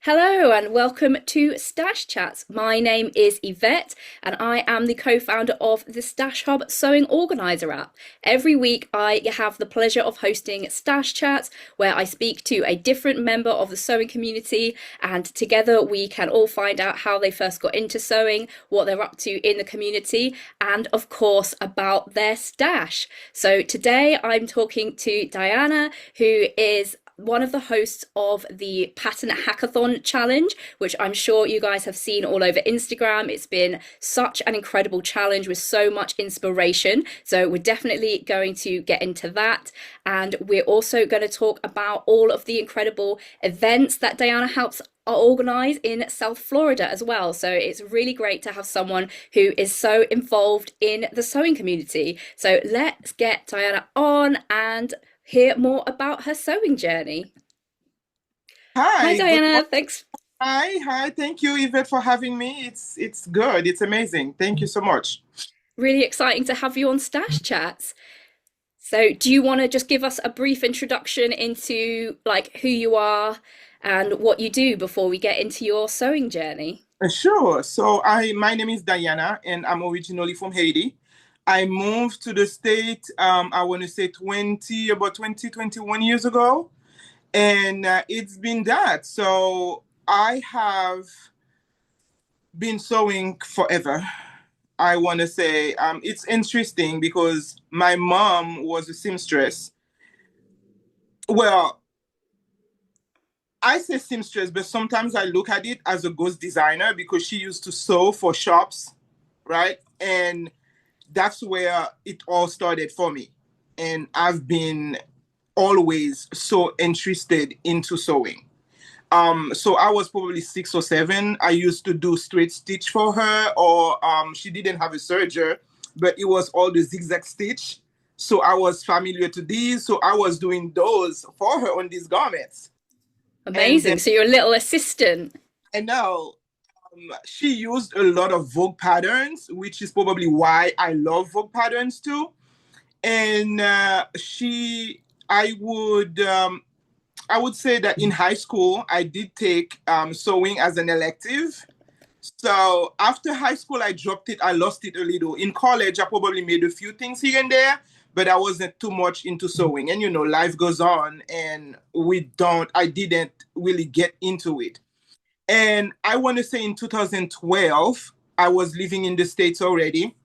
Hello and welcome to Stash Chats. My name is Yvette and I am the co-founder of the Stash Hub Sewing Organiser app. Every week I have the pleasure of hosting Stash Chats where I speak to a different member of the sewing community and together we can all find out how they first got into sewing, what they're up to in the community and of course about their stash. So today I'm talking to Dayana, who is one of the hosts of the Pattern Hackathon Challenge, which I'm sure you guys have seen all over Instagram. It's been such an incredible challenge with so much inspiration. So we're definitely going to get into that. And we're also going to talk about all of the incredible events that Diana helps organize in South Florida as well. So it's really great to have someone who is so involved in the sewing community. So let's get Diana on and hear more about her sewing journey. Hi, Hi, good Diana. morning. Thanks. Hi. Thank you, Yvette, for having me. It's good. It's amazing. Thank you so much. Really exciting to have you on Stash Chats. So, do you want to just give us a brief introduction into like who you are and what you do before we get into your sewing journey? Sure. My name is Dayana, and I'm originally from Haiti. I moved to the state. I want to say 21 years ago, and it's been that. So I have been sewing forever. I want to say it's interesting because my mom was a seamstress. Well, I say seamstress, but sometimes I look at it as a ghost designer because she used to sew for shops, right? And that's where it all started for me. And I've been always so interested into sewing. So I was probably 6 or 7. I used to do straight stitch for her, or she didn't have a serger, but it was all the zigzag stitch. So I was familiar to these. So I was doing those for her on these garments. And then Amazing. So, you're a little assistant. I know she used a lot of Vogue patterns, which is probably why I love Vogue patterns too. And I would say that in high school, I did take sewing as an elective. So after high school, I dropped it. I lost it a little. In college, I probably made a few things here and there, but I wasn't too much into sewing. And life goes on, and I didn't really get into it. And I want to say in 2012, I was living in the States already.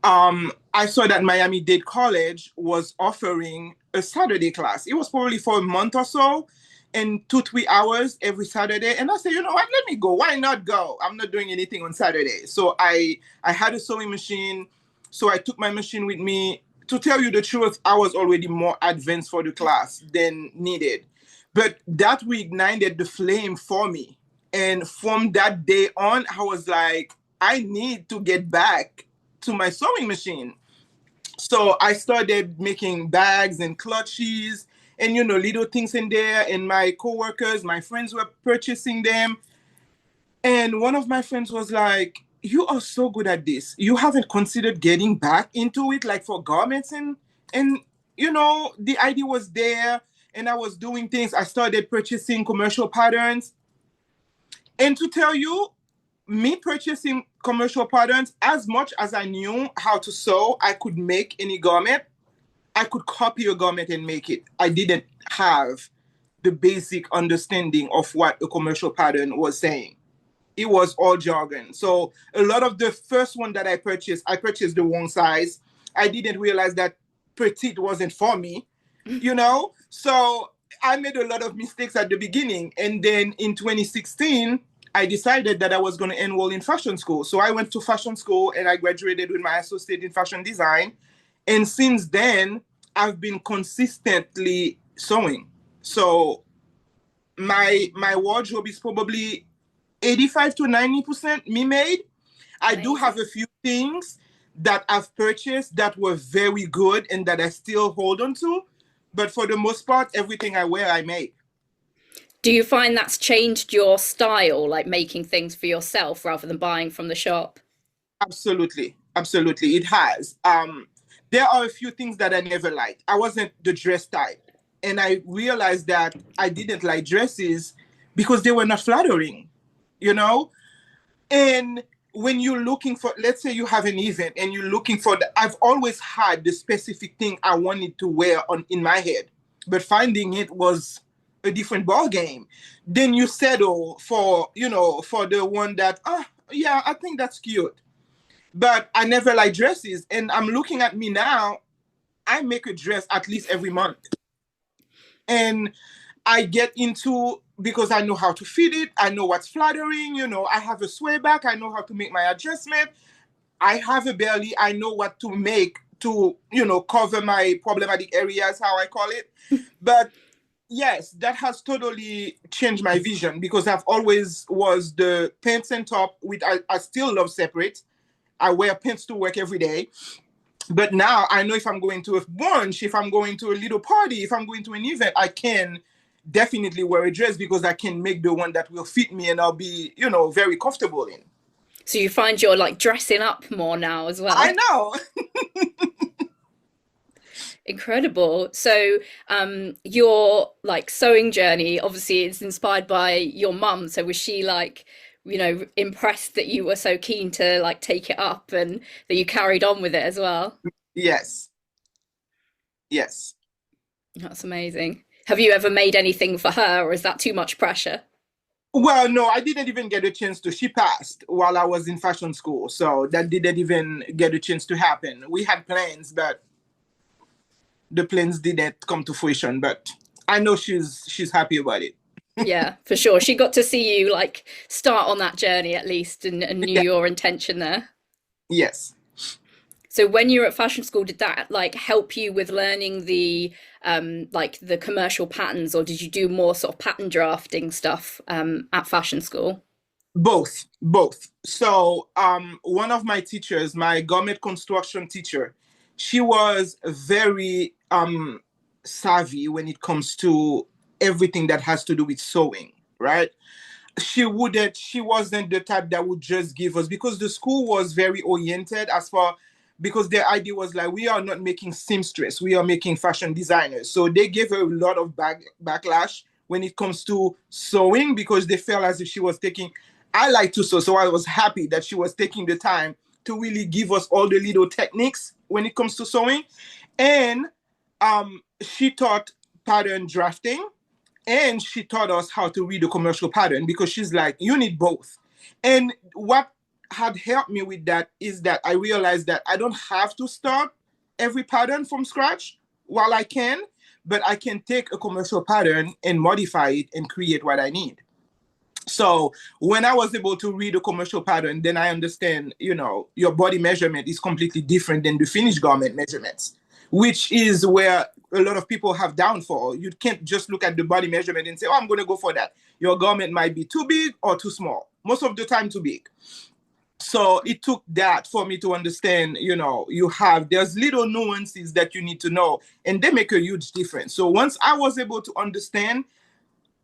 I saw that Miami-Dade College was offering a Saturday class. It was probably for a month or so, and 2, 3 hours every Saturday. And I said, you know what, let me go. Why not go? I'm not doing anything on Saturday. So I had a sewing machine. So I took my machine with me. To tell you the truth, I was already more advanced for the class than needed. But that reignited the flame for me. And from that day on, I was like, I need to get back to my sewing machine. So I started making bags and clutches and little things in there. And my coworkers, my friends were purchasing them. And one of my friends was like, "You are so good at this. You haven't considered getting back into it, like for garments and the idea was there." And I was doing things. I started purchasing commercial patterns. And to tell you, me purchasing commercial patterns, as much as I knew how to sew, I could make any garment. I could copy a garment and make it. I didn't have the basic understanding of what a commercial pattern was saying. It was all jargon. So a lot of the first one that I purchased the wrong size. I didn't realize that petite wasn't for me, So I made a lot of mistakes at the beginning. And then in 2016, I decided that I was going to enroll in fashion school. So I went to fashion school and I graduated with my associate in fashion design. And since then, I've been consistently sewing. So my wardrobe is probably 85 to 90% me made. I do have Amazing. a few things that I've purchased that were very good and that I still hold on to. But for the most part, everything I wear, I make. Do you find that's changed your style, like making things for yourself rather than buying from the shop? Absolutely. Absolutely. It has. There are a few things that I never liked. I wasn't the dress type. And I realized that I didn't like dresses because they were not flattering, you know? And when you're looking for, let's say you have an event and you're looking for I've always had the specific thing I wanted to wear on in my head, but finding it was a different ball game. Then you settle for, for the one that, yeah, I think that's cute. But I never like dresses. And I'm looking at me now, I make a dress at least every month. And I get into, because I know how to fit it, I know what's flattering, I have a sway back, I know how to make my adjustment. I have a belly, I know what to make to, cover my problematic areas, how I call it. But yes, that has totally changed my vision, because I've always was the pants and top, which I still love separate. I wear pants to work every day. But now I know if I'm going to a brunch, if I'm going to a little party, if I'm going to an event, I can definitely wear a dress, because I can make the one that will fit me and I'll be, very comfortable in. So you find you're like dressing up more now as well. I know. Incredible. So your like sewing journey obviously is inspired by your mum. So was she like, impressed that you were so keen to like take it up and that you carried on with it as well? Yes. Yes. That's amazing. Have you ever made anything for her, or is that too much pressure? Well, no, I didn't even get a chance to. She passed while I was in fashion school, so that didn't even get a chance to happen. We had plans, but the plans didn't come to fruition. But I know she's happy about it. Yeah, for sure. She got to see you like start on that journey at least, and knew Yeah. your intention there. Yes. So when you were at fashion school, did that like help you with learning the like the commercial patterns, or did you do more sort of pattern drafting stuff at fashion school? Both, both. So, one of my teachers, my garment construction teacher, she was very savvy when it comes to everything that has to do with sewing, right? She wasn't the type that would just give us, because the school was very oriented as far, because their idea was like, we are not making seamstress, we are making fashion designers. So they gave her a lot of backlash when it comes to sewing, because they felt as if she was taking, I like to sew, so I was happy that she was taking the time to really give us all the little techniques when it comes to sewing. And she taught pattern drafting, and she taught us how to read a commercial pattern, because she's like, you need both. And what had helped me with that is that I realized that I don't have to start every pattern from scratch while I can, but I can take a commercial pattern and modify it and create what I need. So when I was able to read a commercial pattern, then I understand, your body measurement is completely different than the finished garment measurements, which is where a lot of people have downfall. You can't just look at the body measurement and say, oh, I'm going to go for that. Your garment might be too big or too small. Most of the time, too big. So it took that for me to understand, there's little nuances that you need to know, and they make a huge difference. So once I was able to understand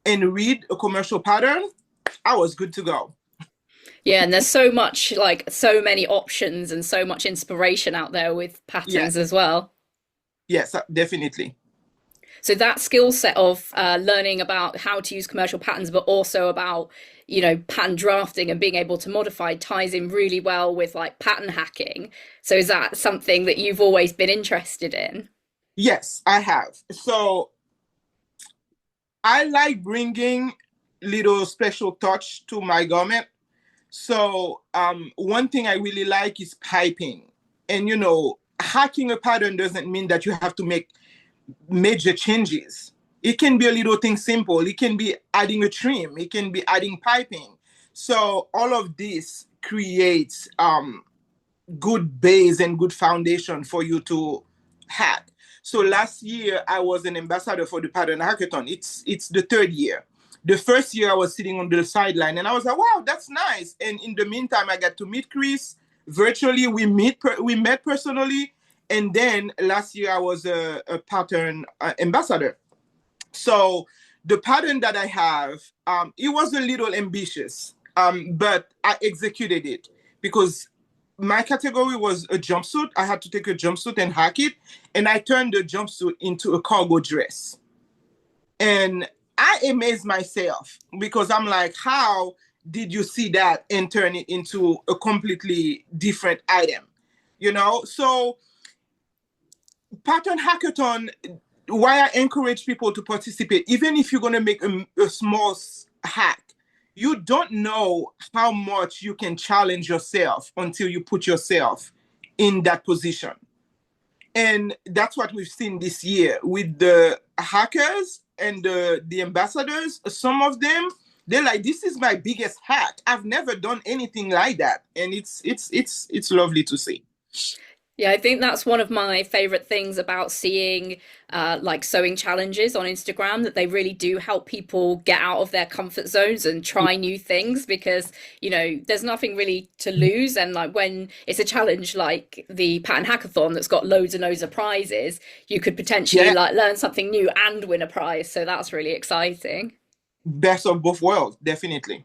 and read a commercial pattern, I was good to go. Yeah, and there's so much like so many options and so much inspiration out there with Yes, patterns as well. yes, definitely. So that skill set of learning about how to use commercial patterns, but also about, pattern drafting and being able to modify ties in really well with like pattern hacking. So is that something that you've always been interested in? Yes, I have. So I like bringing little special touch to my garment. So one thing I really like is piping. And hacking a pattern doesn't mean that you have to make major changes. It can be a little thing simple. It can be adding a trim. It can be adding piping. So all of this creates good base and good foundation for you to hack. So last year I was an ambassador for the pattern hackathon. It's the third year. The first year I was sitting on the sideline and I was like, wow, that's nice. And in the meantime, I got to meet Kris virtually. We met personally. And then last year I was a pattern ambassador. So the pattern that I have, it was a little ambitious, but I executed it because my category was a jumpsuit. I had to take a jumpsuit and hack it. And I turned the jumpsuit into a cargo dress. And I amaze myself because I'm like, how did you see that and turn it into a completely different item? So pattern hackathon, why I encourage people to participate, even if you're going to make a small hack, you don't know how much you can challenge yourself until you put yourself in that position. And that's what we've seen this year with the hackers and the ambassadors. Some of them, they're like, this is my biggest hack. I've never done anything like that. And it's lovely to see. Yeah, I think that's one of my favorite things about seeing like sewing challenges on Instagram, that they really do help people get out of their comfort zones and try new things because, there's nothing really to lose. And like when it's a challenge like the pattern hackathon that's got loads and loads of prizes, you could potentially Yeah, like learn something new and win a prize. So that's really exciting. best of both worlds, definitely.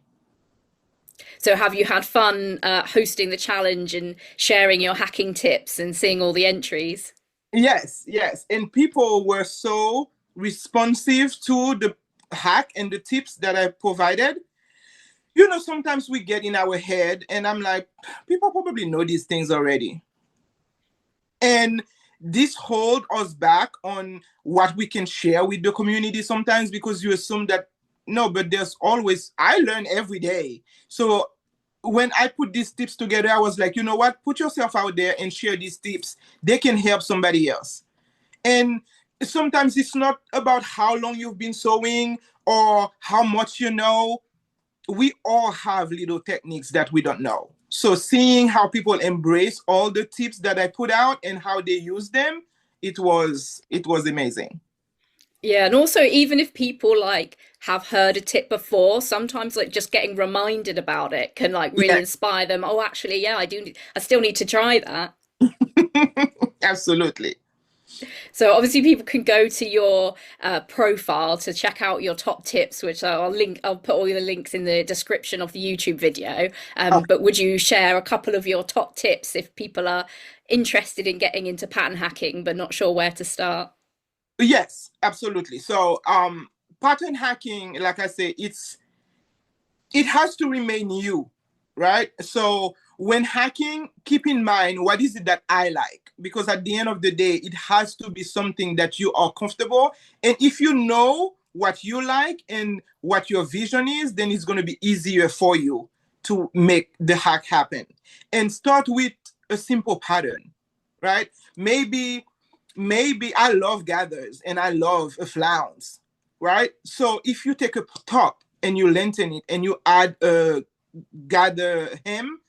So have you had fun hosting the challenge and sharing your hacking tips and seeing all the entries? Yes, yes. And people were so responsive to the hack and the tips that I provided. Sometimes we get in our head, and I'm like, people probably know these things already. And this hold us back on what we can share with the community sometimes because you assume that, no, but I learn every day. So when I put these tips together, I was like, you know what? Put yourself out there and share these tips. They can help somebody else. And sometimes it's not about how long you've been sewing or how much you know. We all have little techniques that we don't know. So seeing how people embrace all the tips that I put out and how they use them, it was amazing. Yeah, and also even if people like have heard a tip before, sometimes like just getting reminded about it can like really Yeah, inspire them. Oh, actually, yeah, I still need to try that. absolutely. So obviously people can go to your profile to check out your top tips, which I'll put all the links in the description of the YouTube video. Okay. But would you share a couple of your top tips if people are interested in getting into pattern hacking but not sure where to start? Yes, absolutely. So pattern hacking, like I say, it has to remain you, right? So when hacking, keep in mind what is it that I like, because at the end of the day, it has to be something that you are comfortable. And if you know what you like and what your vision is, then it's going to be easier for you to make the hack happen. And start with a simple pattern, right? Maybe I love gathers and I love a flounce, right? So if you take a top and you lengthen it and you add a gather hem,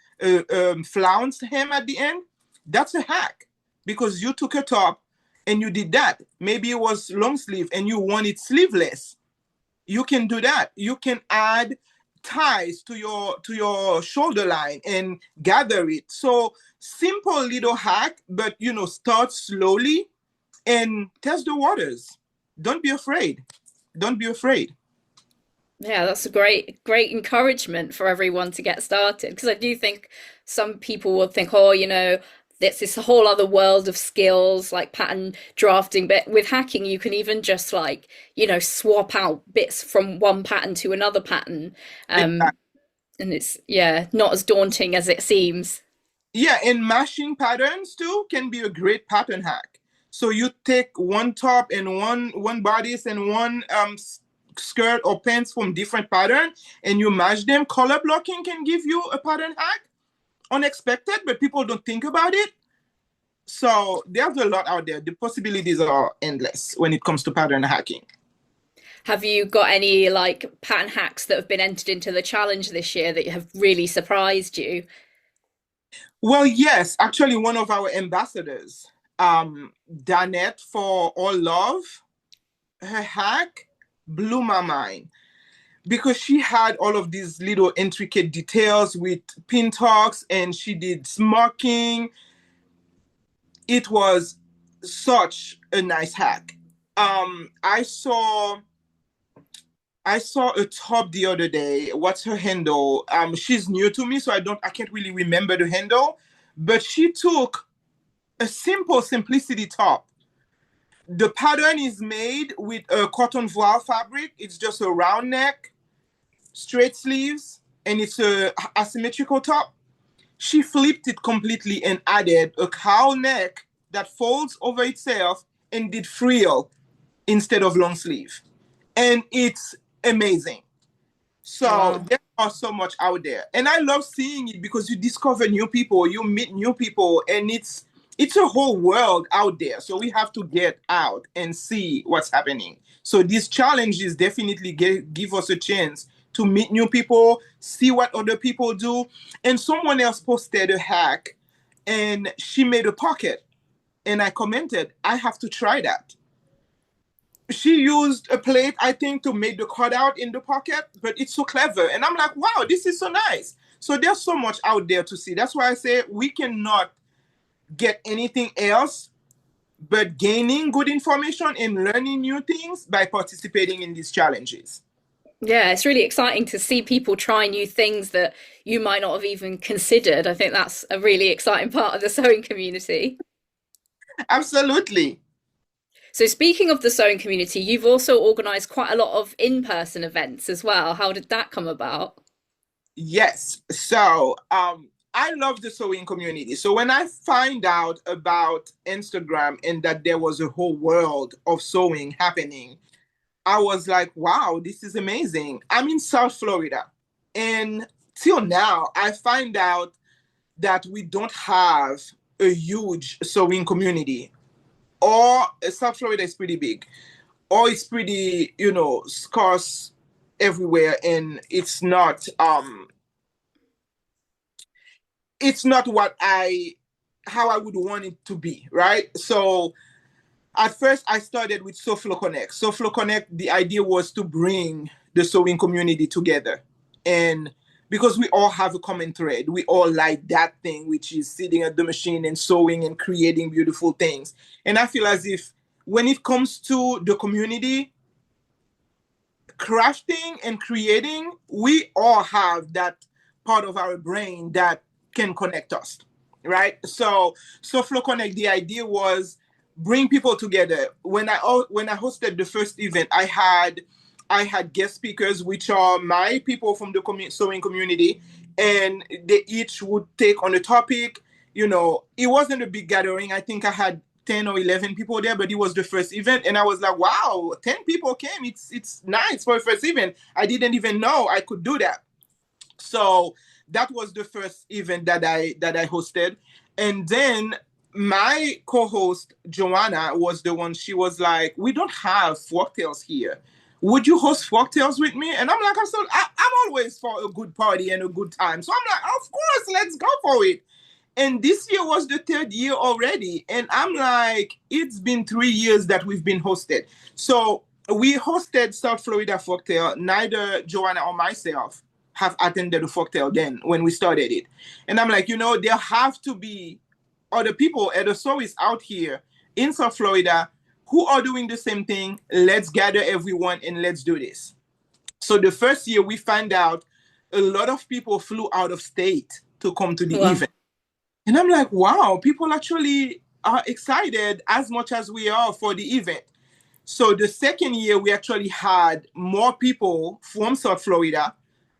flounce hem at the end, that's a hack because you took a top and you did that. Maybe it was long sleeve and you want it sleeveless. You can do that. You can add ties to your shoulder line and gather it. So simple little hack, but start slowly and test the waters. Don't be afraid. Don't be afraid. Yeah, that's a great encouragement for everyone to get started because I do think some people will think, oh, this whole other world of skills like pattern drafting, but with hacking you can even just like, swap out bits from one pattern to another pattern. Um, Exactly. and it's yeah, not as daunting as it seems. Yeah, and mashing patterns too can be a great pattern hack. So you take one top and one bodice and one skirt or pants from different pattern and you mash them. Color blocking can give you a pattern hack. Unexpected, but people don't think about it. So there's a lot out there. The possibilities are endless when it comes to pattern hacking. Have you got any like pattern hacks that have been entered into the challenge this year that have really surprised you? Well, yes, actually, one of our ambassadors, Danette for All Love, her hack blew my mind because she had all of these little intricate details with pin tucks and she did smocking. It was such a nice hack. I saw a top the other day. What's her handle? She's new to me, so I can't really remember the handle. But she took a simple simplicity top The pattern is made with a cotton voile fabric. It's just a round neck, straight sleeves, and it's a asymmetrical top. She flipped it completely and added a cowl neck that folds over itself and did frill instead of long sleeve. And it's amazing. So Wow. there are so much out there. And I love seeing it because you discover new people, you meet new people, and it's a whole world out there. So we have to get out and see what's happening. So these challenges definitely give us a chance to meet new people, see what other people do. And someone else posted a hack and she made a pocket. And I commented, I have to try that. She used a plate, I think, to make the cutout in the pocket, but it's so clever. And I'm like, wow, this is so nice. So there's so much out there to see. That's why I say we cannot get anything else but gaining good information and learning new things by participating in these challenges. Yeah, it's really exciting to see people try new things that you might not have even considered. I think that's a really exciting part of the sewing community. Absolutely. So, speaking of the sewing community, you've also organised quite a lot of in-person events as well. How did that come about? Yes. So I love the sewing community. So when I find out about Instagram and that there was a whole world of sewing happening, I was like, wow, this is amazing. I'm in South Florida. And till now, I find out that we don't have a huge sewing community. Or South Florida is pretty big, or it's pretty, scarce everywhere, and it's not what I how I would want it to be, right? So at first I started with Sew Flo Connect. Sew Flo Connect, the idea was to bring the sewing community together. And because we all have a common thread, we all like that thing, which is sitting at the machine and sewing and creating beautiful things. And I feel as if when it comes to the community, crafting and creating, we all have that part of our brain that can connect us, right? So Flow Connect, the idea was bring people together. When I hosted the first event, I had guest speakers, which are my people from the sewing community, and they each would take on a topic. It wasn't a big gathering. I think I had 10 or 11 people there, but it was the first event. And I was like, wow, 10 people came. It's nice for a first event. I didn't even know I could do that. So that was the first event that I hosted. And then my co-host Joanna was the one. She was like, we don't have Frocktails here. Would you host Frocktails with me? And I'm like, I'm always for a good party and a good time. So I'm like, of course, let's go for it. And this year was the third year already. And I'm like, it's been 3 years that we've been hosted. So we hosted South Florida Frocktail. Neither Joanna or myself have attended the Frocktail then when we started it. And I'm like, there have to be other people at the sewist out here in South Florida who are doing the same thing. Let's gather everyone and let's do this. So the first year we found out a lot of people flew out of state to come to the Well, event. And I'm like, wow, people actually are excited as much as we are for the event. So the second year, we actually had more people from South Florida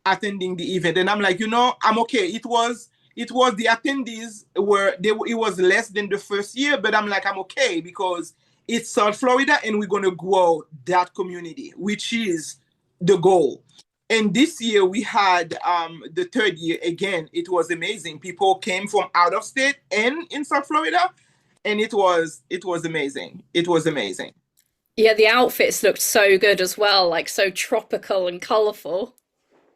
attending the event. And I'm like, I'm okay. It was the attendees it was less than the first year, but I'm like, I'm okay because it's South Florida and we're going to grow that community, which is the goal. And this year we had the third year again. It was amazing. People came from out of state and in South Florida, and it was amazing. It was amazing. yeah, the outfits looked so good as well, like so tropical and colourful.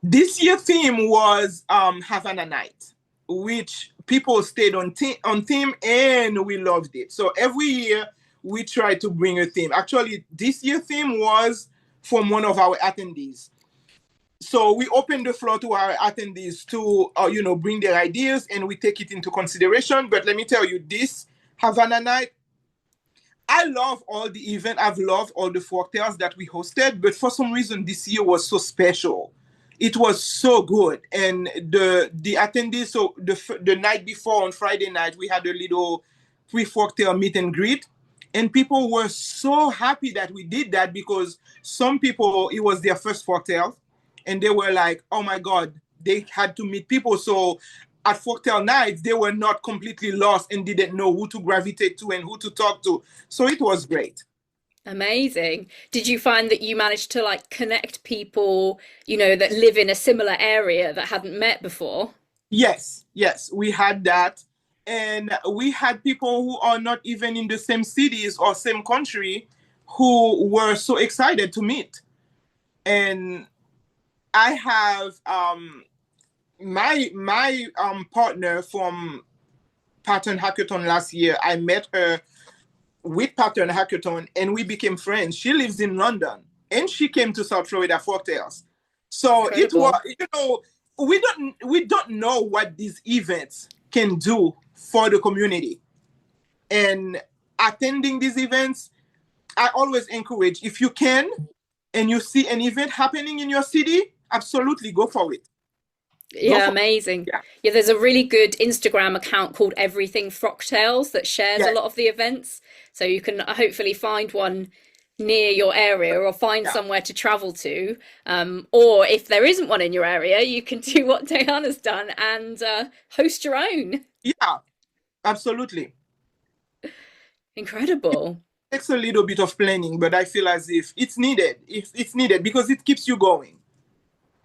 This year theme was Havana Nights, which people stayed on theme, and we loved it. So every year we try to bring a theme. Actually, this year theme was from one of our attendees. So we open the floor to our attendees to bring their ideas, and we take it into consideration. But let me tell you, this Havana Night, I love all the event. I've loved all the folktales that we hosted, but for some reason this year was so special. It was so good, and the attendees. So the night before, on Friday night, we had a little pre-folktale meet and greet, And people were so happy that we did that because some people, it was their first Frocktail, and they were like, oh my God, they had to meet people. So at Frocktail Nights, they were not completely lost and didn't know who to gravitate to and who to talk to. So it was great. Amazing. Did you find that you managed to like connect people, that live in a similar area that hadn't met before? Yes, yes, we had that. And we had people who are not even in the same cities or same country who were so excited to meet. And I have my partner from Pattern Hackathon last year. I met her with Pattern Hackathon and we became friends. She lives in London and she came to South Florida Frocktails. So it was, Incredible. we don't know what these events can do for the community. And attending these events, I always encourage, if you can and you see an event happening in your city, absolutely go for it. Go Yeah, for amazing. Yeah. Yeah, there's a really good Instagram account called Everything Frocktails that shares a Yeah. lot of the events. So you can hopefully find one near your area or find Yeah. somewhere to travel to. Or if there isn't one in your area, you can do what Dayana's done and host your own. Yeah, absolutely. Incredible. Takes a little bit of planning, but I feel as if it's needed. If it's needed because it keeps you going.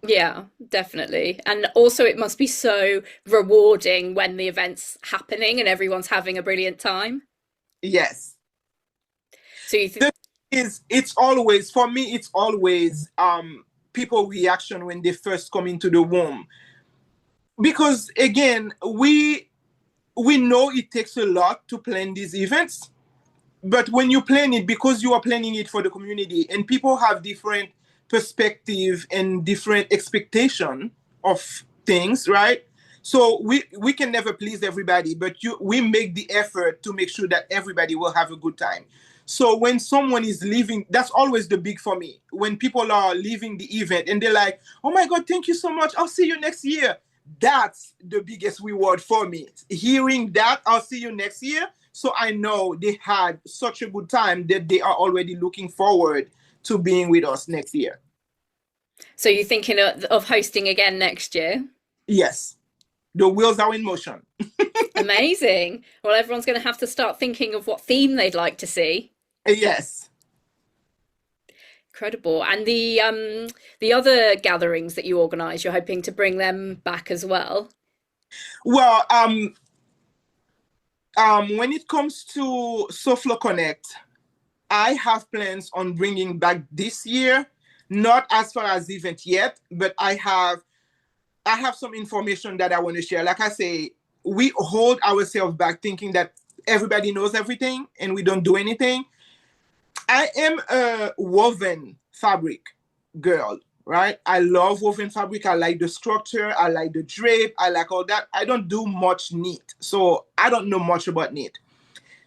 Yeah, definitely. And also, it must be so rewarding when the event's happening and everyone's having a brilliant time. Yes. So you think, The is it's always for me, it's always people reaction when they first come into the room. Because again, we know it takes a lot to plan these events, but when you plan it, because you are planning it for the community and people have different perspective and different expectation of things, right? So we can never please everybody, but we make the effort to make sure that everybody will have a good time. So when someone is leaving, that's always the big for me. When people are leaving the event and they're like, "Oh my God, thank you so much. I'll see you next year." That's the biggest reward for me. Hearing that, "I'll see you next year." So I know they had such a good time that they are already looking forward to being with us next year. so you're thinking of hosting again next year? Yes, the wheels are in motion. Amazing. Well, everyone's going to have to start thinking of what theme they'd like to see. Yes. Incredible. And the other gatherings that you organise, you're hoping to bring them back as well. Well, when it comes to Sew Flo Connect, I have plans on bringing back this year, not as far as the event yet, but I have some information that I want to share. Like I say, we hold ourselves back thinking that everybody knows everything and we don't do anything. I am a woven fabric girl, right? I love woven fabric. I like the structure. I like the drape. I like all that. I don't do much knit. So I don't know much about knit.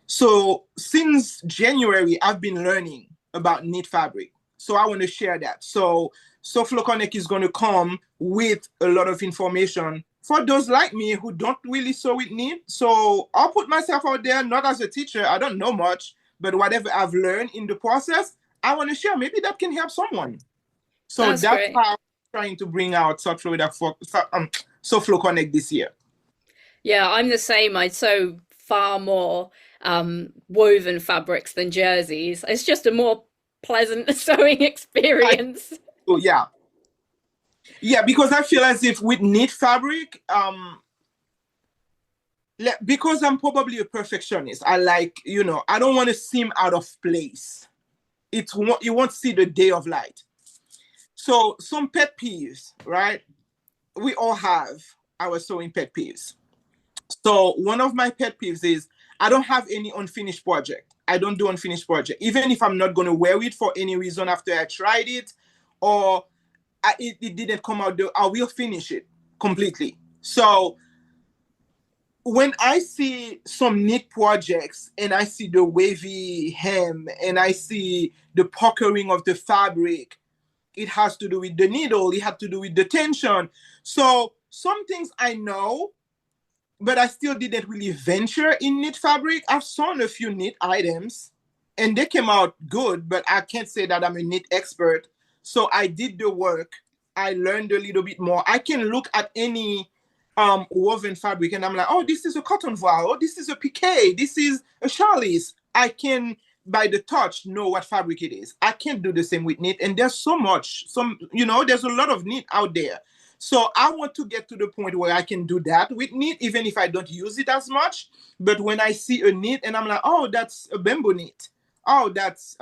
So since January, I've been learning about knit fabric. So I want to share that. So Sew Flo Connect is going to come with a lot of information for those like me who don't really sew with knit. So I'll put myself out there, not as a teacher. I don't know much, but whatever I've learned in the process, I want to share. Maybe that can help someone. So That's that's great. how I'm trying to bring out South Florida Sew Flo Connect this year. Yeah, I'm the same. I sew far more woven fabrics than jerseys. It's just a more pleasant sewing I, experience. so yeah, yeah, because I feel as if with knit fabric, because I'm probably a perfectionist. I like, I don't want to seem out of place. You won't see the day of light. So some pet peeves, right? We all have our sewing pet peeves. So one of my pet peeves is I don't have any unfinished project. I don't do unfinished project, even if I'm not going to wear it for any reason after I tried it, or it didn't come out. I will finish it completely. So when I see some knit projects and I see the wavy hem and I see the puckering of the fabric, it has to do with the needle, it has to do with the tension. So some things I know, but I still didn't really venture in knit fabric. I've sewn a few knit items, and they came out good, but I can't say that I'm a knit expert. So I did the work. I learned a little bit more. I can look at any woven fabric and I'm like, oh, this is a cotton voile. Oh, this is a piqué. This is a challis. I can, by the touch, know what fabric it is. I can't do the same with knit. And there's so much, there's a lot of knit out there. So I want to get to the point where I can do that with knit, even if I don't use it as much. But when I see a knit and I'm like, oh, that's a bamboo knit. Oh, that's,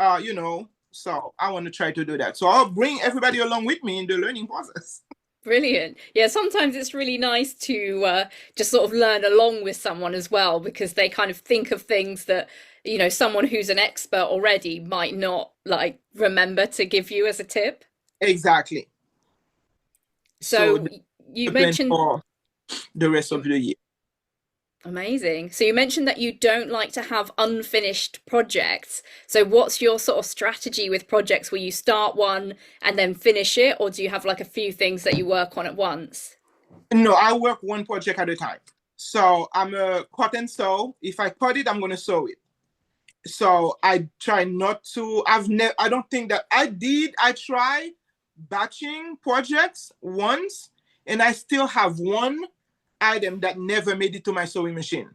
so I want to try to do that. So I'll bring everybody along with me in the learning process. Brilliant. Yeah, sometimes it's really nice to just sort of learn along with someone as well, because they kind of think of things that, someone who's an expert already might not like remember to give you as a tip. Exactly. So So you the plan mentioned, for the rest of the year. amazing. So you mentioned that you don't like to have unfinished projects. So what's your sort of strategy with projects? Will you start one and then finish it, or do you have like a few things that you work on at once? No, I work one project at a time. So I'm a cut and sew. If I cut it, I'm gonna sew it. So I try not to. I don't think that I did. I try batching projects once, and I still have one item that never made it to my sewing machine.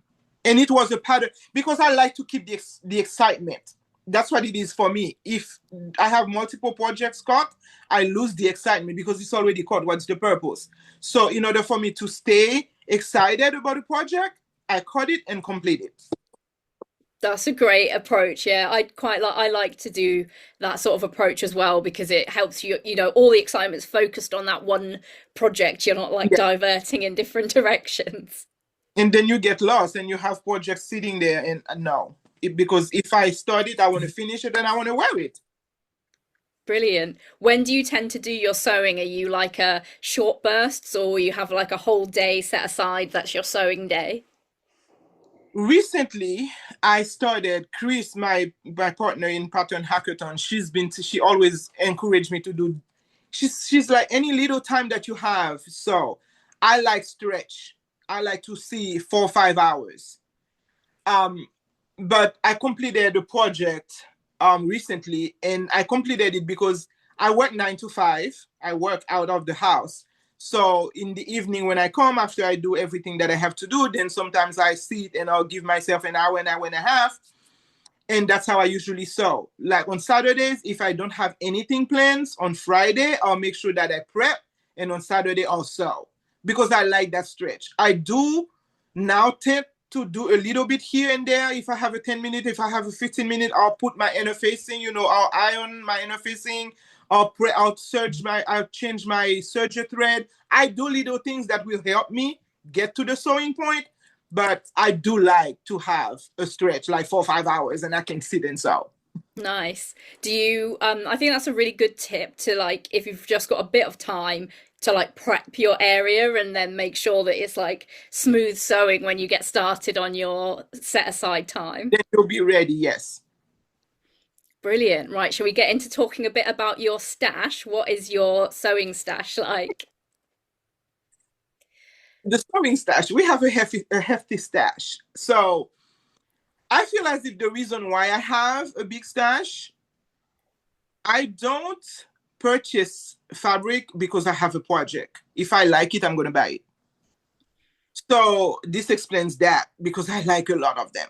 And it was a pattern because I like to keep the excitement. That's what it is for me. If I have multiple projects cut, I lose the excitement because it's already cut. What's the purpose? So in order for me to stay excited about the project, I cut it and complete it. That's a great approach. Yeah, I like to do that sort of approach as well, because it helps you, all the excitement's focused on that one project. You're not like Yeah. diverting in different directions. And then you get lost and you have projects sitting there and no. Because if I start it, I want to finish it and I want to wear it. Brilliant. When do you tend to do your sewing? Are you like a short bursts, or you have like a whole day set aside that's your sewing day? Recently, I started Kris, my partner in Pattern Hackathon. She always encouraged me to do. She's like any little time that you have. So I like stretch. I like to see 4 or 5 hours. Um, but I completed the project recently, and I completed it because I work 9 to 5. I work out of the house. So in the evening when I come after I do everything that I have to do, then sometimes I sit and I'll give myself an hour and a half, and that's how I usually sew. Like on Saturdays, if I don't have anything planned, on Friday I'll make sure that I prep, and on Saturday I'll sew because I like that stretch. I do now tend to do a little bit here and there. If I have a 10 minute, if I have a 15 minute, I'll put my interfacing, I'll iron my interfacing, I'll change my serger thread. I do little things that will help me get to the sewing point, but I do like to have a stretch like 4 or 5 hours and I can sit and sew. Nice. Do you, I think that's a really good tip to like, if you've just got a bit of time to like prep your area and then make sure that it's like smooth sewing when you get started on your set aside time. Then you'll be ready, yes. Brilliant. Right, shall we get into talking a bit about your stash? What is your sewing stash like? The sewing stash, we have a hefty stash. So I feel as if the reason why I have a big stash, I don't purchase fabric because I have a project. If I like it, I'm going to buy it. So this explains that because I like a lot of them,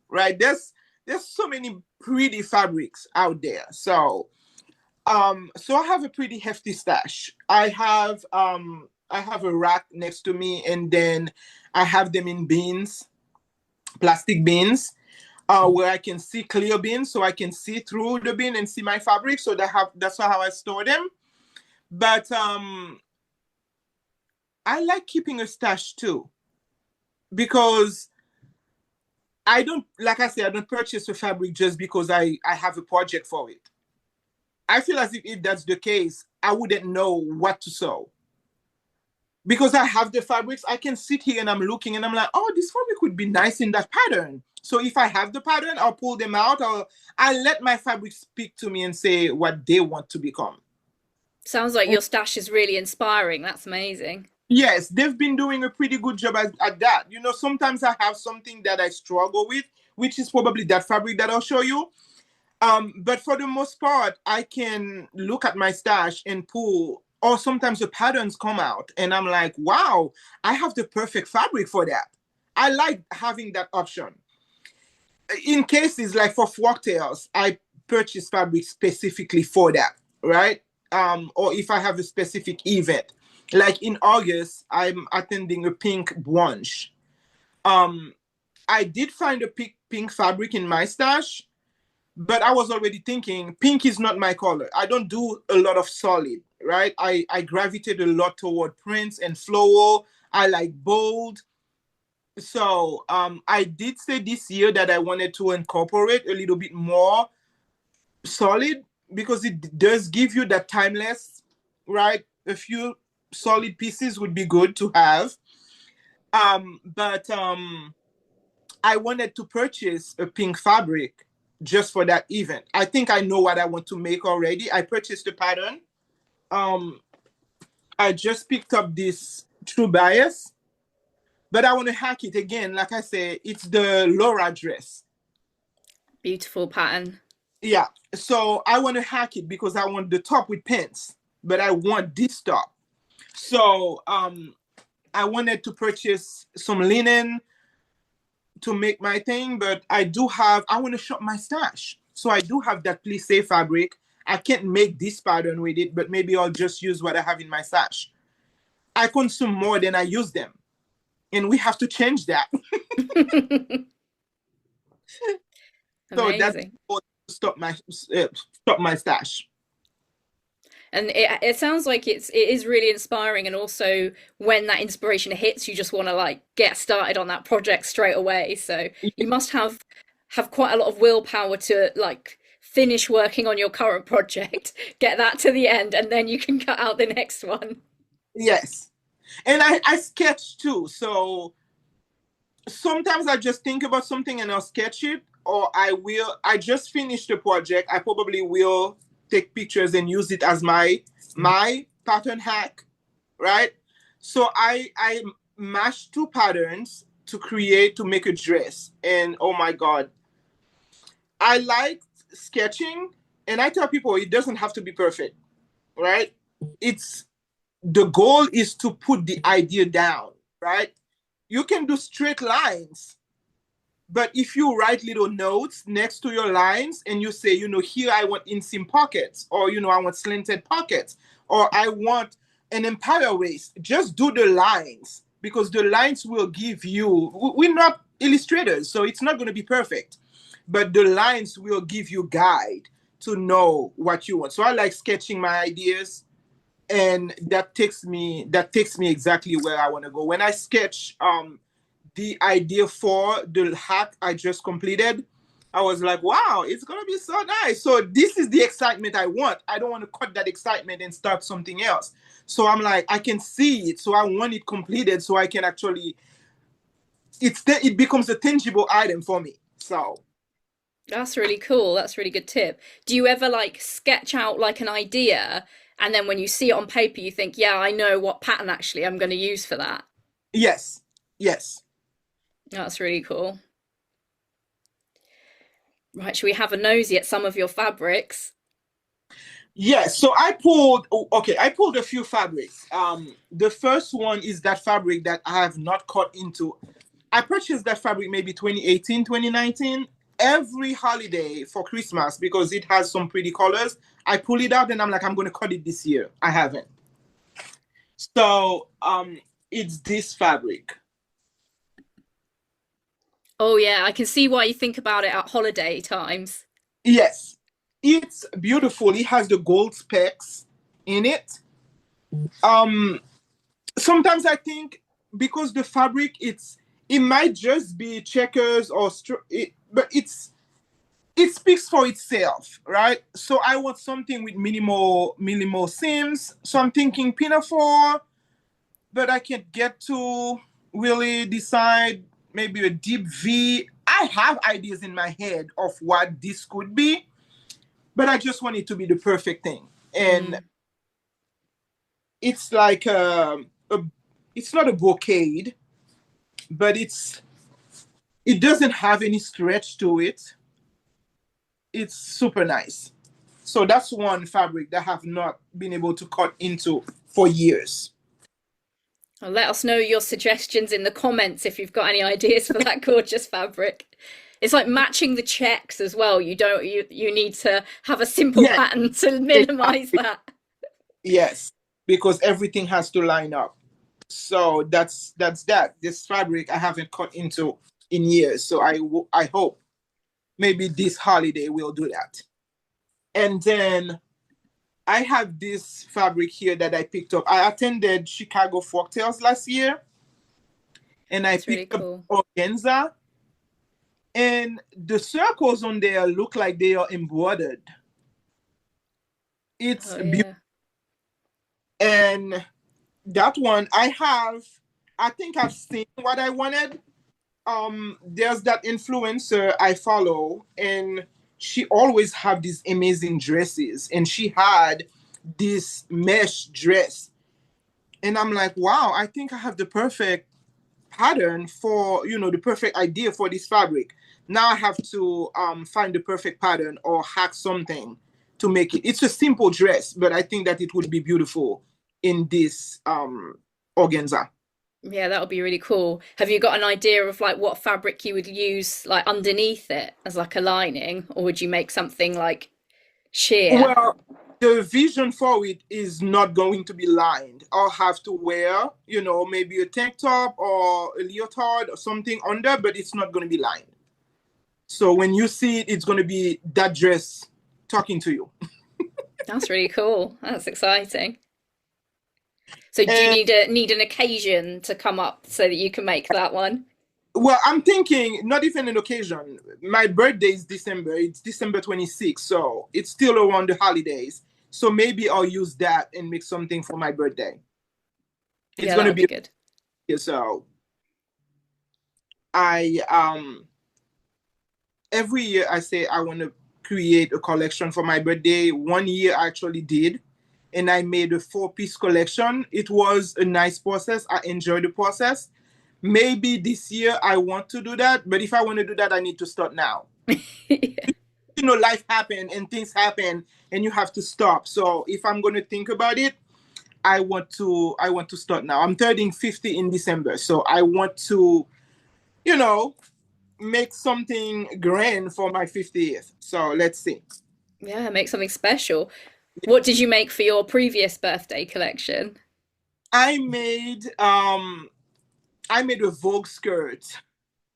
right? There's so many pretty fabrics out there. So I have a pretty hefty stash. I have a rack next to me, and then I have them in bins, plastic bins, where I can see clear bins, so I can see through the bin and see my fabric. So that's how I store them. But I like keeping a stash too, because I don't, like I said, I don't purchase a fabric just because I have a project for it. I feel as if that's the case, I wouldn't know what to sew. Because I have the fabrics, I can sit here and I'm looking and I'm like, oh, this fabric would be nice in that pattern. So if I have the pattern, I'll pull them out, or I let my fabric speak to me and say what they want to become. Sounds like your stash is really inspiring. That's amazing. Yes, they've been doing a pretty good job at that. Sometimes I have something that I struggle with, which is probably that fabric that I'll show you. But for the most part, I can look at my stash and pull, or sometimes the patterns come out, and I'm like, wow, I have the perfect fabric for that. I like having that option. In cases like for Frocktails, I purchase fabric specifically for that, right? Or if I have a specific event, like in August, I'm attending a pink brunch. Um, I did find a pink fabric in my stash, but I was already thinking pink is not my color. I don't do a lot of solid, right? I gravitate a lot toward prints and floral. I like bold. So I did say this year that I wanted to incorporate a little bit more solid because it does give you that timeless, right? A few solid pieces would be good to have. But I wanted to purchase a pink fabric just for that event. I think I know what I want to make already. I purchased the pattern. Um, I just picked up this True Bias, but I want to hack it again. Like I said, it's the Laura dress. Beautiful pattern. Yeah. So I want to hack it because I want the top with pants, but I want this top. So I wanted to purchase some linen to make my thing, but I want to shop my stash. So I do have that plissé fabric. I can't make this pattern with it, but maybe I'll just use what I have in my stash. I consume more than I use them. And we have to change that. So that's Amazing. to stop my stash. And it sounds like it is really inspiring, and also when that inspiration hits, you just want to like get started on that project straight away. So you must have quite a lot of willpower to like finish working on your current project, get that to the end, and then you can cut out the next one. Yes. And I sketch too. So sometimes I just think about something and I'll sketch it, or I just finished the project. I probably will take pictures and use it as my pattern hack, right? So I mashed two patterns to make a dress. And oh my God, I like sketching, and I tell people it doesn't have to be perfect, right? It's the goal is to put the idea down, right? You can do straight lines, but if you write little notes next to your lines and you say, here I want inseam pockets, or, I want slanted pockets, or I want an empire waist, just do the lines because the lines will give you, we're not illustrators, so it's not going to be perfect, but the lines will give you guide to know what you want. So I like sketching my ideas, and that takes me exactly where I want to go. When I sketch the idea for the hack I just completed, I was like, wow, it's gonna be so nice. So this is the excitement I want. I don't want to cut that excitement and start something else. So I'm like, I can see it, so I want it completed so I can actually it becomes a tangible item for me. So That's really cool. That's a really good tip. Do you ever like sketch out like an idea, and then when you see it on paper, you think, yeah, I know what pattern actually I'm going to use for that? yes, yes. That's really cool. Right, should we have a nosy at some of your fabrics? Yes, so I pulled a few fabrics. The first one is that fabric that I have not cut into. I purchased that fabric maybe 2018, 2019. Every holiday for Christmas, because it has some pretty colors, I pull it out and I'm like, I'm going to cut it this year. I haven't. So it's this fabric. Oh yeah, I can see why you think about it at holiday times. Yes, it's beautiful. It has the gold specks in it. Um, Sometimes I think because the fabric, it might just be checkers but it speaks for itself, right? So I want something with minimal seams. So I'm thinking pinafore, but I can't get to really decide. Maybe a deep V. I have ideas in my head of what this could be, but I just want it to be the perfect thing. And Mm. it's like it's not a brocade, but it doesn't have any stretch to it. it's super nice. So that's one fabric that I have not been able to cut into for years. Well, let us know your suggestions in the comments if you've got any ideas for that gorgeous fabric. It's like matching the checks as well. You need to have a simple Yes, pattern to minimize exactly. that. Yes, because everything has to line up. So that's that. This fabric I haven't cut into in years. So I hope maybe this holiday we'll do that. And then I have this fabric here that I picked up. I attended Chicago Frocktails last year, and I That's really picked up cool. organza, and the circles on there look like they are embroidered. It's Oh beautiful. yeah. And that one I think I've seen what I wanted. There's that influencer I follow, and she always have these amazing dresses, and she had this mesh dress, and I'm like, wow, I think I have the perfect pattern for, the perfect idea for this fabric. Now I have to find the perfect pattern or hack something to make it. It's a simple dress, but I think that it would be beautiful in this organza. Yeah, that would be really cool. Have you got an idea of like what fabric you would use like underneath it as like a lining, or would you make something like sheer? Well, the vision for it is not going to be lined. I'll have to wear, maybe a tank top or a leotard or something under, but it's not going to be lined. So when you see it, it's going to be that dress talking to you. That's really cool. That's exciting. So do you And need an occasion to come up so that you can make that one? well, I'm thinking not even an occasion. My birthday is December. It's December 26th, so it's still around the holidays. So maybe I'll use that and make something for my birthday. It's Yeah, going that to would be be good. so I every year I say I want to create a collection for my birthday. One year I actually did, and I made a four-piece collection. It was a nice process. I enjoyed the process. Maybe this year I want to do that, but if I want to do that, I need to start now. Yeah. Life happen and things happen, and you have to stop. So if I'm going to think about it, I want to start now. I'm turning 50 in December, so I want to, you know, make something grand for my 50th. So let's see. Yeah, make something special. What did you make for your previous birthday collection? I made I made a Vogue skirt.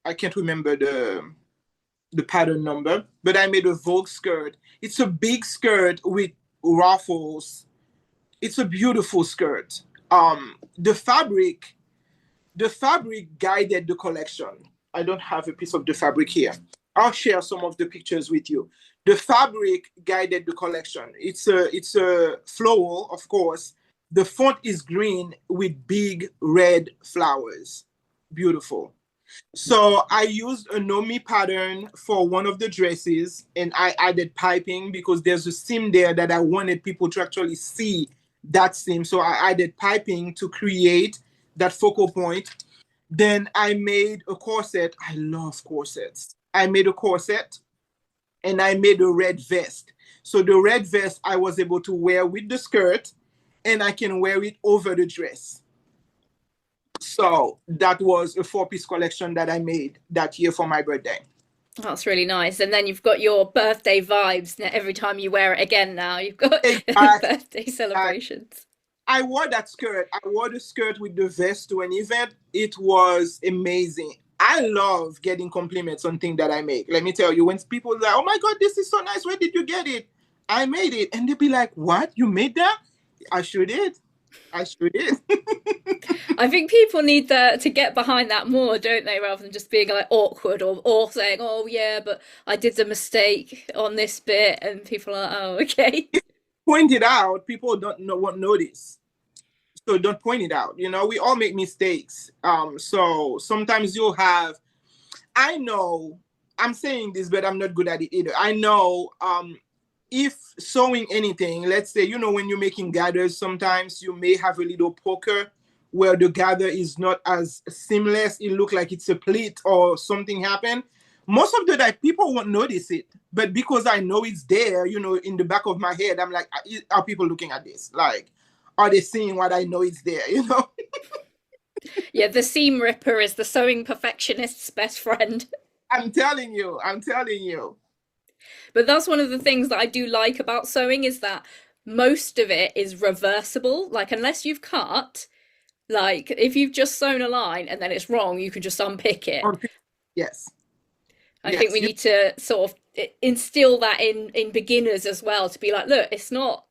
I can't remember the pattern number, but I made a Vogue skirt. It's a big skirt with ruffles. It's a beautiful skirt. The fabric guided the collection. I don't have a piece of the fabric here. I'll share some of the pictures with you. The fabric guided the collection. It's a floral, of course. The font is green with big red flowers. Beautiful. So I used a Nomi pattern for one of the dresses, and I added piping because there's a seam there that I wanted people to actually see that seam. So I added piping to create that focal point. Then I made a corset. I love corsets. I made a corset, and I made a red vest. So the red vest I was able to wear with the skirt, and I can wear it over the dress. So that was a four-piece collection that I made that year for my birthday. That's really nice. And then you've got your birthday vibes every time you wear it again now. You've got Exactly. birthday celebrations. I wore that skirt. I wore the skirt with the vest to an event. It was amazing. I love getting compliments on things that I make. Let me tell you, when people are like, "Oh my God, this is so nice. Where did you get it?" I made it, and they'd be like, "What? You made that?" I sure did. I sure did. I think people need to get behind that more, don't they? Rather than just being like awkward or saying, "Oh yeah, but I did a mistake on this bit," and people are, "Oh okay." Point it out. People don't know what notice. So don't point it out. We all make mistakes. So sometimes you'll have. I know. I'm saying this, but I'm not good at it either. I know. If sewing anything, let's say, when you're making gathers, sometimes you may have a little poker where the gather is not as seamless. It look like it's a pleat or something happened. most of the time people won't notice it, but because I know it's there, in the back of my head, I'm like, are people looking at this? Like, are they seeing what I know is there? Yeah, the seam ripper is the sewing perfectionist's best friend. I'm telling you, I'm telling you. But that's one of the things that I do like about sewing is that most of it is reversible. Like, unless you've cut, like, if you've just sewn a line and then it's wrong, you can just unpick it. Yes, I think yes. we need to sort of instill that in beginners as well to be like, look, it's not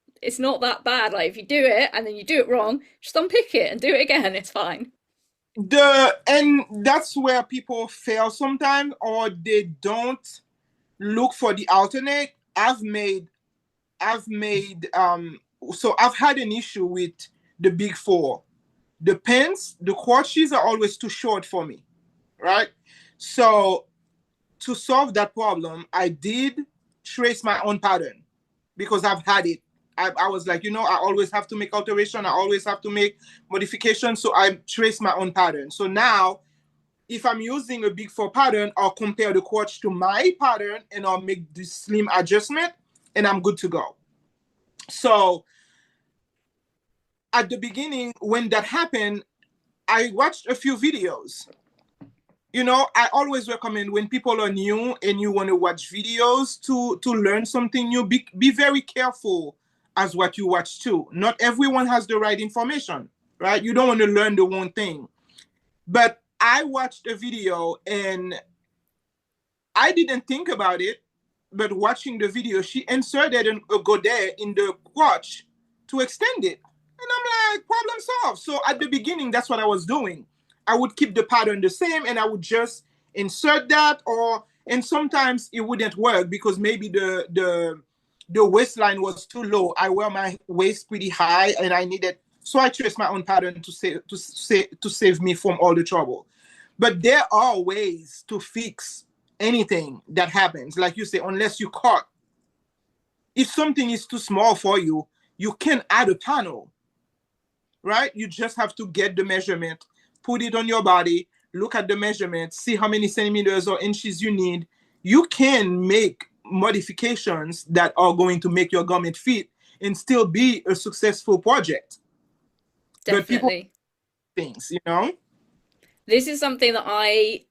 that bad. Like if you do it and then you do it wrong, just unpick it and do it again. It's fine. And that's where people fail sometimes, or they don't look for the alternate. So I've had an issue with the big four. The pants, the crotches are always too short for me, right? So to solve that problem, I did trace my own pattern because I've had it. I was like, I always have to make alteration. I always have to make modifications. So I trace my own pattern. So now if I'm using a big four pattern, I'll compare the crotch to my pattern and I'll make the slim adjustment and I'm good to go. So at the beginning, when that happened, I watched a few videos. I always recommend when people are new and you want to watch videos to learn something new, be very careful as what you watch too. Not everyone has the right information, right? You don't want to learn the one thing. But I watched a video and I didn't think about it, but watching the video, she inserted a godet in the crotch to extend it. And I'm like, problem solved. So at the beginning, that's what I was doing. I would keep the pattern the same and I would just insert that, and sometimes it wouldn't work because maybe the waistline was too low. I wear my waist pretty high and I needed, so I traced my own pattern to save me from all the trouble. But there are ways to fix anything that happens. Like you say, unless you cut. If something is too small for you, you can add a panel, right? You just have to get the measurement, put it on your body, look at the measurement, see how many centimeters or inches you need. You can make modifications that are going to make your garment fit and still be a successful project. But people Definitely. things, This is something that I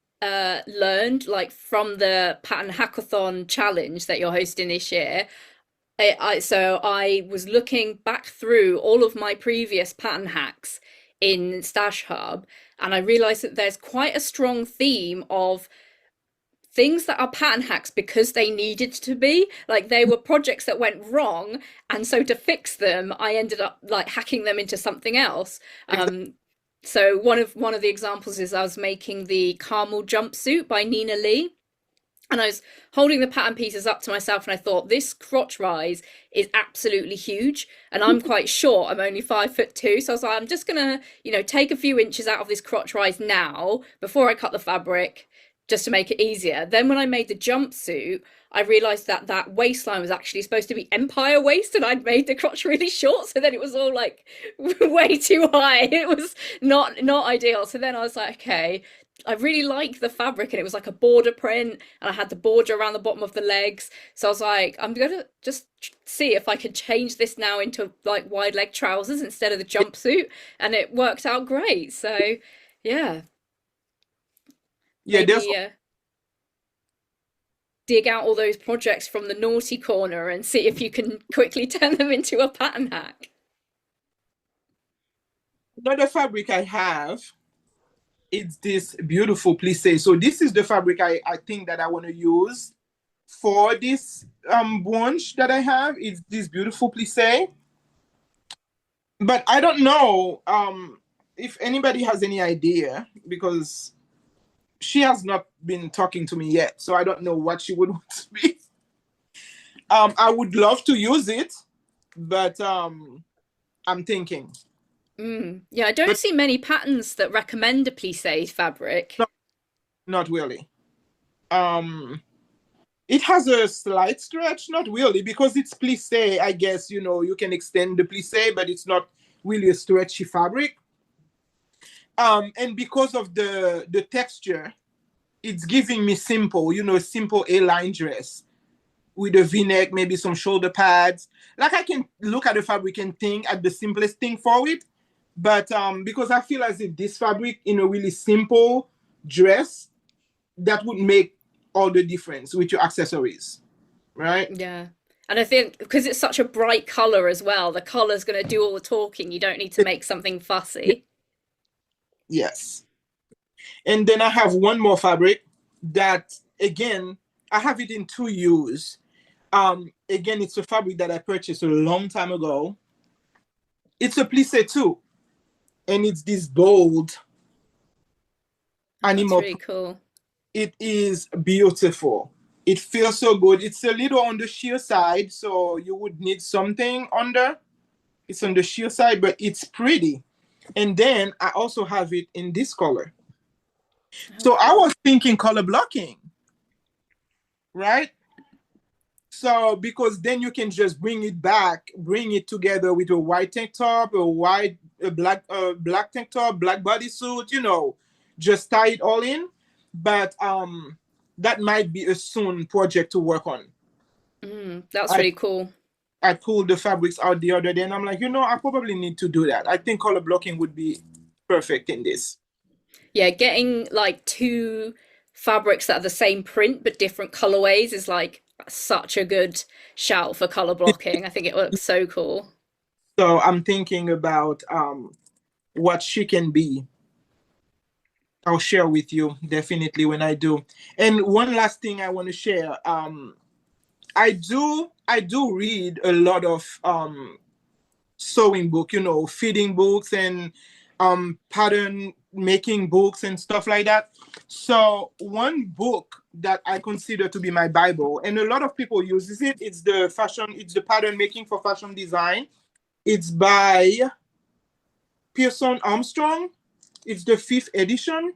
learned like from the pattern hackathon challenge that you're hosting this year. So I was looking back through all of my previous pattern hacks in Stash Hub, and I realized that there's quite a strong theme of things that are pattern hacks because they needed to be. Like they were projects that went wrong, and so to fix them, I ended up like hacking them into something else. So one of the examples is I was making the Carmel jumpsuit by Nina Lee. And I was holding the pattern pieces up to myself and I thought, this crotch rise is absolutely huge. And I'm quite short. I'm only 5'2". So I was like, I'm just going to, take a few inches out of this crotch rise now before I cut the fabric, just to make it easier. Then when I made the jumpsuit, I realized that that waistline was actually supposed to be empire waist and I'd made the crotch really short. So then it was all like way too high. It was not ideal. So then I was like, okay, I really like the fabric and it was like a border print and I had the border around the bottom of the legs. So I was like, I'm going to just see if I can change this now into like wide leg trousers instead of the jumpsuit. And it worked out great. So yeah, Yeah, there's maybe dig out all those projects from the naughty corner and see if you can quickly turn them into a pattern hack. another fabric I have. It's this beautiful plissé. So this is the fabric I think that I want to use for this bunch that I have. It's this beautiful plissé. But I don't know if anybody has any idea because she has not been talking to me yet. So I don't know what she would want to be. I would love to use it, but I'm thinking. Yeah, I don't But see many patterns that recommend a plissé fabric. not really. It has a slight stretch, not really, because it's plissé. I guess you can extend the plissé, but it's not really a stretchy fabric. And because of the texture, it's giving me simple, simple A-line dress with a V-neck, maybe some shoulder pads. Like I can look at the fabric and think at the simplest thing for it. But because I feel as if this fabric in a really simple dress, that would make all the difference with your accessories, right? Yeah. And I think because it's such a bright color as well, the color's going to do all the talking. You don't need to make something fussy. Yes. And then I have one more fabric that, again, I have it in two use. Again, it's a fabric that I purchased a long time ago. It's a plissé too, and it's this bold That's animal. really cool. It is beautiful. It feels so good. It's a little on the sheer side, so you would need something under. It's on the sheer side, but it's pretty. And then I also have it in this color. So I was thinking color blocking, right? So because then you can just bring it back, bring it together with a white tank top, a black tank top, black bodysuit, just tie it all in. But that might be a soon project to work on. That's I really cool. I pulled the fabrics out the other day and I'm like, I probably need to do that. I think color blocking would be perfect in this. Yeah, getting like two fabrics that are the same print but different colorways is like such a good shout for color blocking. I think it looks so cool. So I'm thinking about what she can be. I'll share with you definitely when I do. And one last thing I want to share. I do read a lot of sewing book, fitting books and pattern making books and stuff like that. So one book that I consider to be my Bible, and a lot of people uses it, it's the pattern making for fashion design. It's by Pearson Armstrong. It's the 5th edition.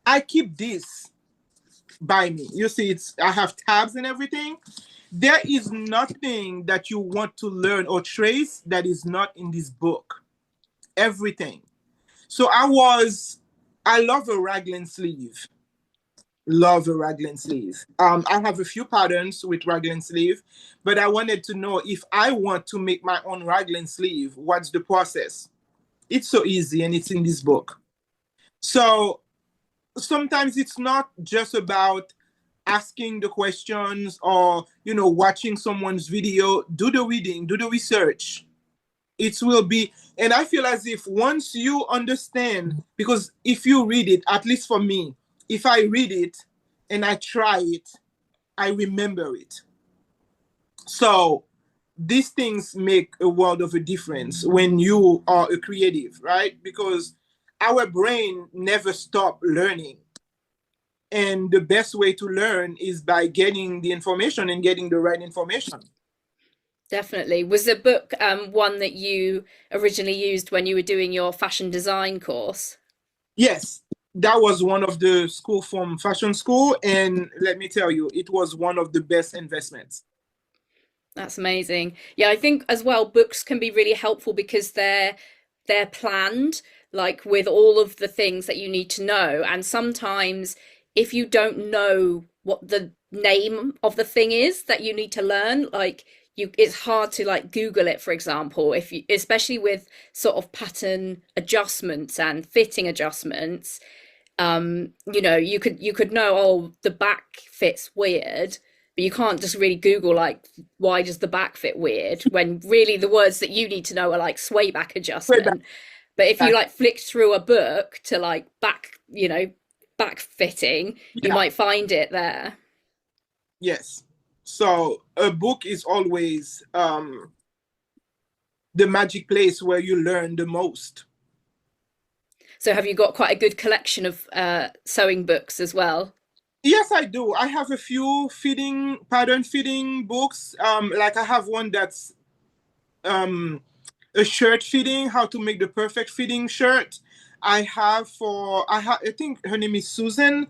I keep this by me. You see, I have tabs and everything. There is nothing that you want to learn or trace that is not in this book. Everything. So I love a raglan sleeve. Love a raglan sleeve. I have a few patterns with raglan sleeve, but I wanted to know if I want to make my own raglan sleeve, what's the process? It's so easy and it's in this book. So sometimes it's not just about asking the questions or watching someone's video. Do the reading, do the research. It will be, and I feel as if once you understand, because if you read it, at least for me, if I read it and I try it, I remember it. So these things make a world of a difference when you are a creative, right? Because our brain never stop learning. And the best way to learn is by getting the information and getting the right information. Definitely. Was the book one that you originally used when you were doing your fashion design course? Yes, that was one of the school from fashion school. And let me tell you, it was one of the best investments. That's amazing. Yeah, I think as well books can be really helpful because they're planned, like with all of the things that you need to know. And sometimes if you don't know what the name of the thing is that you need to learn, like it's hard to like Google it, for example, if you especially with sort of pattern adjustments and fitting adjustments, you could know, oh, the back fits weird, but you can't just really Google like why does the back fit weird when really the words that you need to know are like sway back Way back. adjustment. But if you like flick through a book to like back fitting, you Yeah, might find it there. yes. So a book is always the magic place where you learn the most. So have you got quite a good collection of sewing books as well? Yes, I do. I have a few pattern fitting books. Like I have one that's um, a shirt fitting, how to make the perfect fitting shirt. I think her name is Susan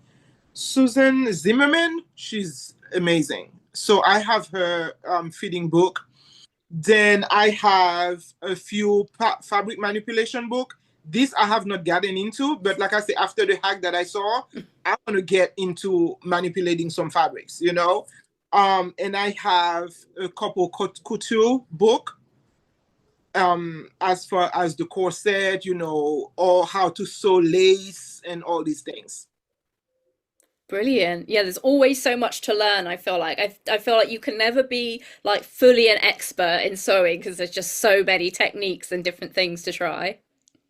Zimmerman. She's amazing. So I have her fitting book. Then I have a few fabric manipulation book. This I have not gotten into, but like I say, after the hack that I saw, I want to get into manipulating some fabrics, and I have a couple couture book, as far as the corset, or how to sew lace and all these things. Brilliant. Yeah, there's always so much to learn, I feel like. I feel like you can never be like fully an expert in sewing because there's just so many techniques and different things to try.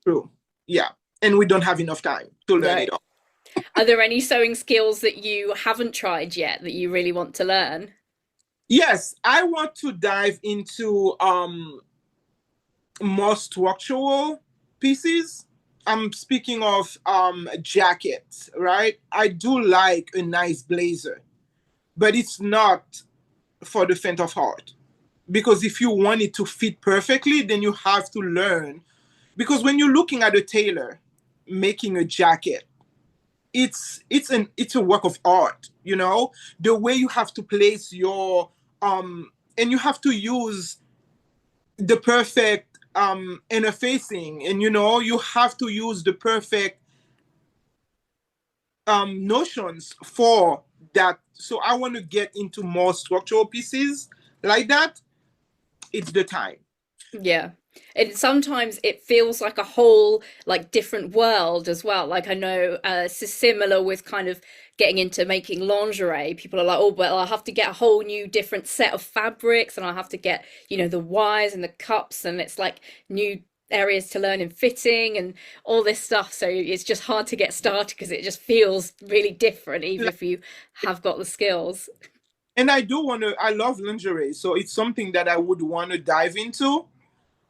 True. Yeah. And we don't have enough time to learn No. it all. Are there any sewing skills that you haven't tried yet that you really want to learn? Yes, I want to dive into more structural pieces. I'm speaking of jackets, right? I do like a nice blazer, but it's not for the faint of heart. Because if you want it to fit perfectly, then you have to learn. Because when you're looking at a tailor making a jacket, it's a work of art, the way you have to place your and you have to use the perfect interfacing, and you have to use the perfect notions for that. So I want to get into more structural pieces like that. It's the time. Yeah. And sometimes it feels like a whole like different world as well. Like I know it's similar with kind of getting into making lingerie. People are like, oh, but I'll have to get a whole new different set of fabrics and I'll have to get, the wires and the cups and it's like new areas to learn in fitting and all this stuff. So it's just hard to get started because it just feels really different, even Like, if you have got the skills. and I love lingerie, so it's something that I would want to dive into.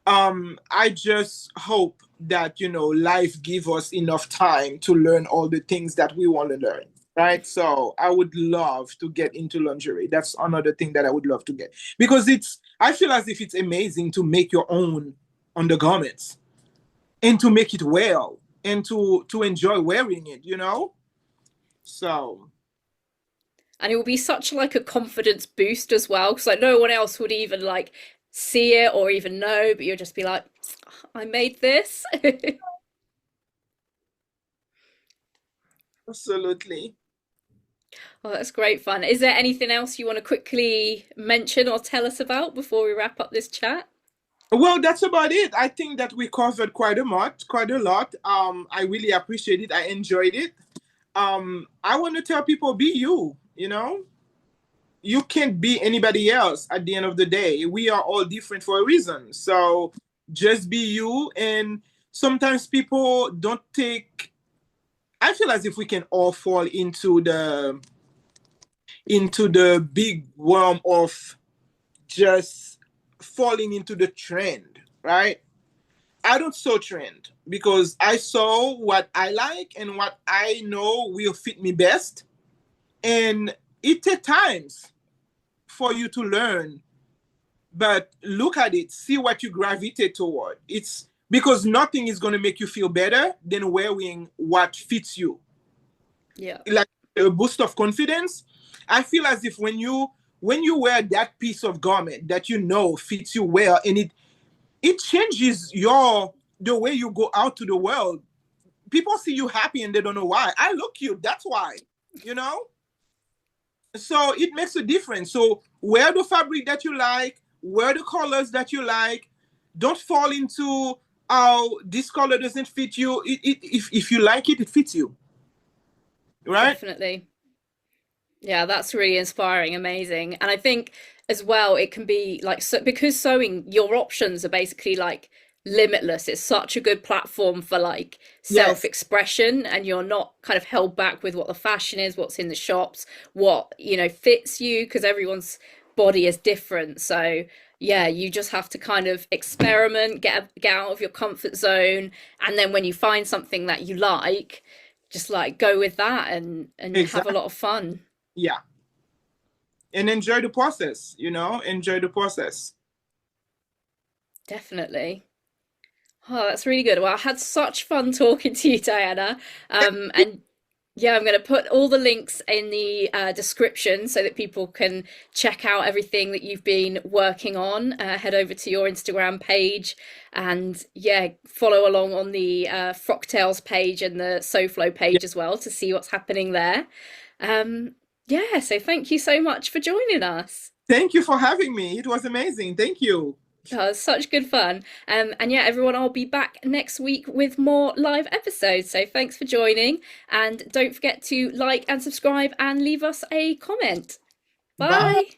I just hope that life give us enough time to learn all the things that we want to learn, right? So I would love to get into lingerie. That's another thing that I would love to get, because I feel as if it's amazing to make your own undergarments and to make it well and to enjoy wearing it, so And it will be such like a confidence boost as well because like no one else would even like see it or even know, but you'll just be like, I made this. absolutely. Oh, that's great fun. Is there anything else you want to quickly mention or tell us about before we wrap up this chat? Well, that's about it. I think that we covered quite a lot. I really appreciate it. I enjoyed it. I want to tell people, be you. You can't be anybody else at the end of the day. We are all different for a reason. So just be you. And sometimes people don't take. I feel as if we can all fall into the big worm of just falling into the trend, right? I don't sew trend because I sew what I like and what I know will fit me best. And it takes times for you to learn, but look at it, see what you gravitate toward. It's because nothing is going to make you feel better than wearing what fits you. Yeah, Like a boost of confidence. I feel as if when you wear that piece of garment that fits you well, and it changes the way you go out to the world. People see you happy and they don't know why. I look cute, that's why. You know? So it makes a difference. So wear the fabric that you like, wear the colors that you like. Don't fall into, oh, this color doesn't fit you. If you like it, it fits you. Right? definitely. Yeah, that's really inspiring, amazing. And I think as well, it can be like so because sewing, your options are basically like limitless. It's such a good platform for like Yes. self-expression, and you're not kind of held back with what the fashion is, what's in the shops, what, fits you, because everyone's body is different. So yeah, you just have to kind of experiment, get out of your comfort zone, and then when you find something that you like, just like go with that and have a Exactly. lot of fun. Yeah. And enjoy the process, enjoy the process. Definitely. Oh, that's really good. Well, I had such fun talking to you, Diana. Thank And Yeah, I'm going to put all the links in the description so that people can check out everything that you've been working on. Head over to your Instagram page and yeah, follow along on the Frocktails page and the Sew Flo Yeah. page as well to see what's happening there. Yeah, so thank you so much for joining us. Thank you for having me. It was amazing. Thank you. Oh, such good fun. And yeah, everyone, I'll be back next week with more live episodes. So thanks for joining. And don't forget to like and subscribe and leave us a comment. Bye. Bye.